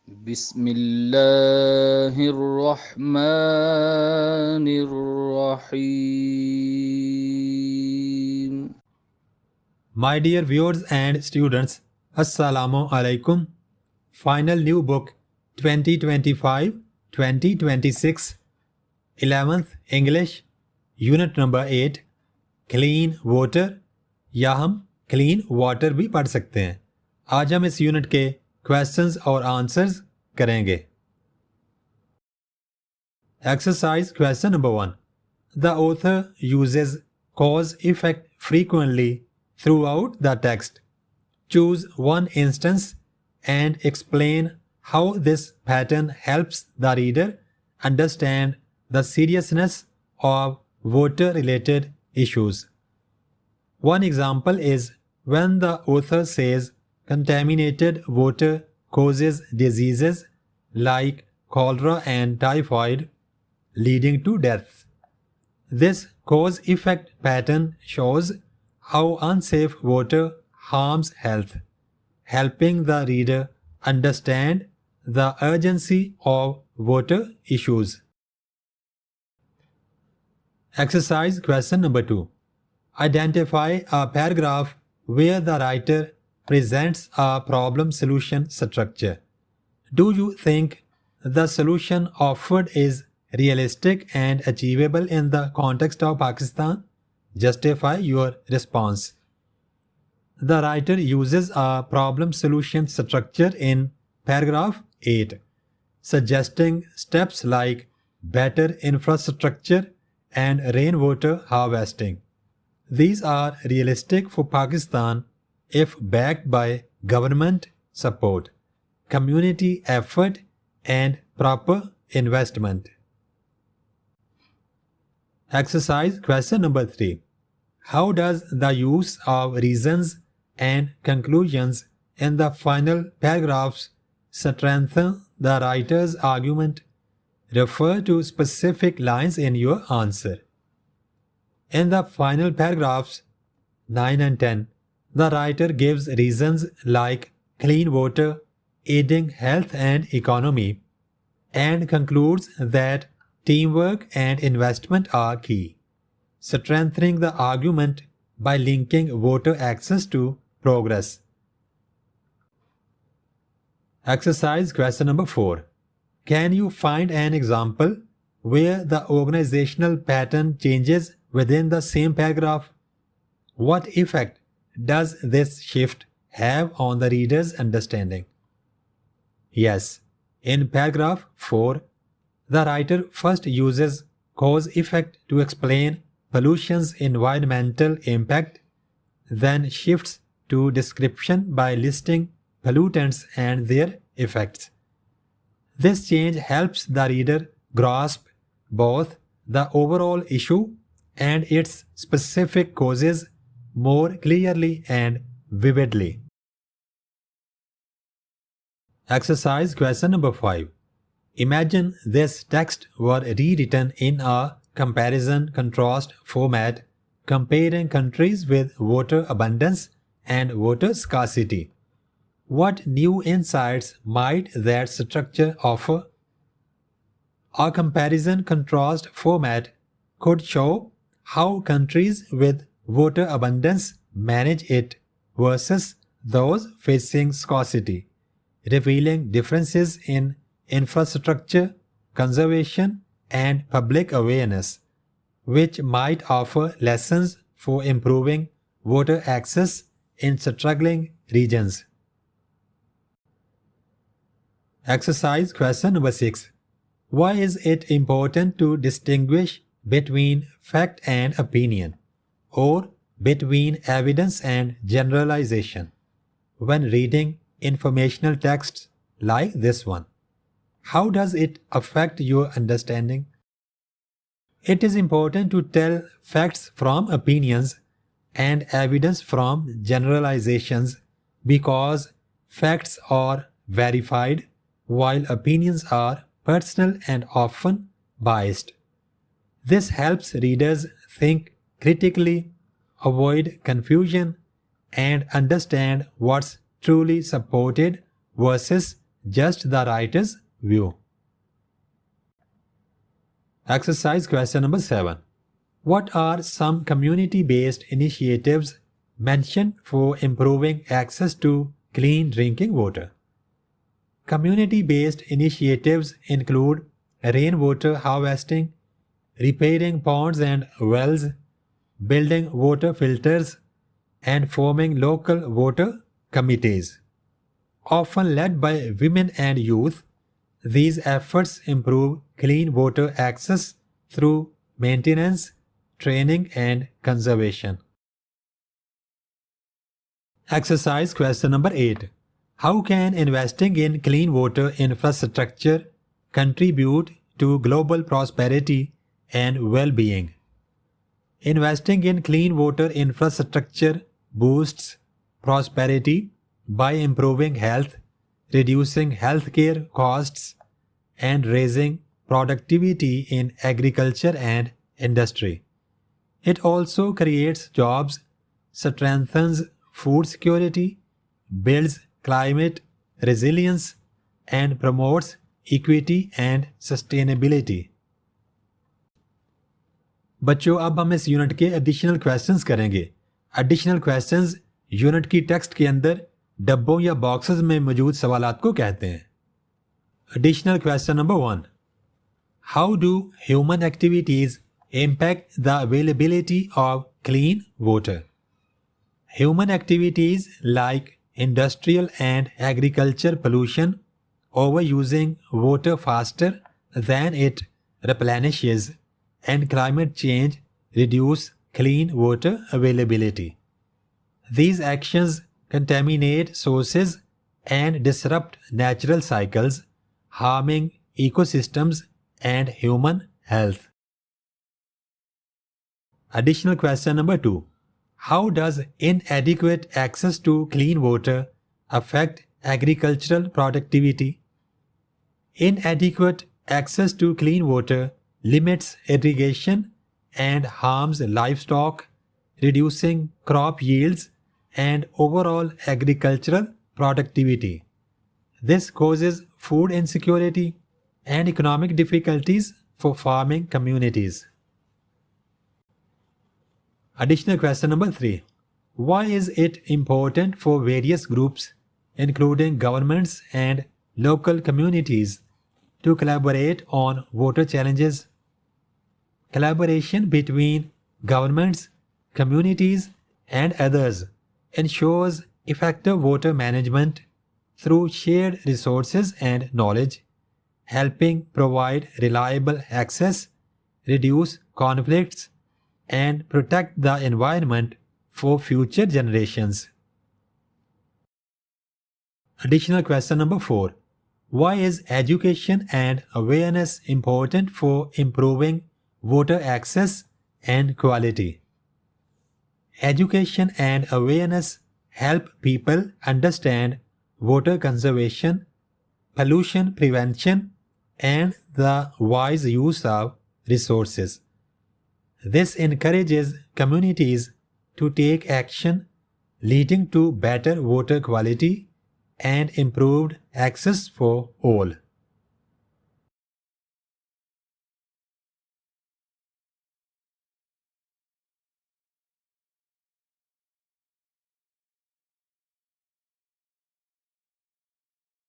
بسم الله الرحمن الرحيم. My dear viewers and students, Assalamu alaikum. Final new book 2025-2026, 11th English, Unit number 8, Clean Water, या हम Clean Water भी पढ़ सकते हैं. आज हम इस यूनिट के क्वेश्चंस और आंसर्स करेंगे. Exercise question number 1. The author uses cause-effect frequently throughout the text. Choose one instance and explain how this pattern helps the reader understand the seriousness of water-related issues. One example is when the author says contaminated water causes diseases like cholera and typhoid, leading to death. This cause-effect pattern shows how unsafe water harms health, helping the reader understand the urgency of water issues. Exercise question number 2. Identify a paragraph where the writer presents a problem-solution structure. Do you think the solution offered is realistic and achievable in the context of Pakistan? Justify your response. The writer uses a problem-solution structure in paragraph 8, suggesting steps like better infrastructure and rainwater harvesting. These are realistic for Pakistan if backed by government support, community effort, and proper investment. Exercise question number 3. How does the use of reasons and conclusions in the final paragraphs strengthen the writer's argument? Refer to specific lines in your answer. In the final paragraphs 9 and 10, the writer gives reasons like clean water, aiding health and economy, and concludes that teamwork and investment are key, strengthening the argument by linking water access to progress. Exercise question number 4. Can you find an example where the organizational pattern changes within the same paragraph? What effect does this shift have on the reader's understanding? Yes, in paragraph 4, the writer first uses cause-effect to explain pollution's environmental impact, then shifts to description by listing pollutants and their effects. This change helps the reader grasp both the overall issue and its specific causes more clearly and vividly. Exercise question number 5. Imagine this text were rewritten in a comparison-contrast format, comparing countries with water abundance and water scarcity. What new insights might that structure offer? A comparison-contrast format could show how countries with water abundance manage it versus those facing scarcity, revealing differences in infrastructure, conservation, and public awareness, which might offer lessons for improving water access in struggling regions. Exercise question number 6. Why is it important to distinguish between fact and opinion, or between evidence and generalization, when reading informational texts like this one? How does it affect your understanding? It is important to tell facts from opinions and evidence from generalizations because facts are verified while opinions are personal and often biased. This helps readers think critically, avoid confusion, and understand what's truly supported versus just the writer's view. Exercise question number 7. What are some community-based initiatives mentioned for improving access to clean drinking water? Community-based initiatives include rainwater harvesting, repairing ponds and wells, building water filters, and forming local water committees. Often led by women and youth, these efforts improve clean water access through maintenance, training, and conservation. Exercise question number 8. How can investing in clean water infrastructure contribute to global prosperity and well-being? Investing in clean water infrastructure boosts prosperity by improving health, reducing healthcare costs, and raising productivity in agriculture and industry. It also creates jobs, strengthens food security, builds climate resilience, and promotes equity and sustainability. बच्चों अब हम इस unit के additional questions करेंगे. Additional questions unit की text के अंदर डब्बों या बॉक्सेस में मौजूद सवालात को कहते हैं. Additional question number 1. How do human activities impact the availability of clean water? Human activities like industrial and agriculture pollution, overusing water faster than it replenishes, and climate change reduce clean water availability. These actions contaminate sources and disrupt natural cycles, harming ecosystems and human health. Additional question number 2. How does inadequate access to clean water affect agricultural productivity? Inadequate access to clean water limits irrigation and harms livestock, reducing crop yields and overall agricultural productivity. This causes food insecurity and economic difficulties for farming communities. Additional question number 3. Why is it important for various groups, including governments and local communities, to collaborate on water challenges? Collaboration between governments, communities, and others ensures effective water management through shared resources and knowledge, helping provide reliable access, reduce conflicts, and protect the environment for future generations. Additional question number 4. Why is education and awareness important for improving water access and quality? Education and awareness help people understand water conservation, pollution prevention, and the wise use of resources. This encourages communities to take action, leading to better water quality and improved access for all.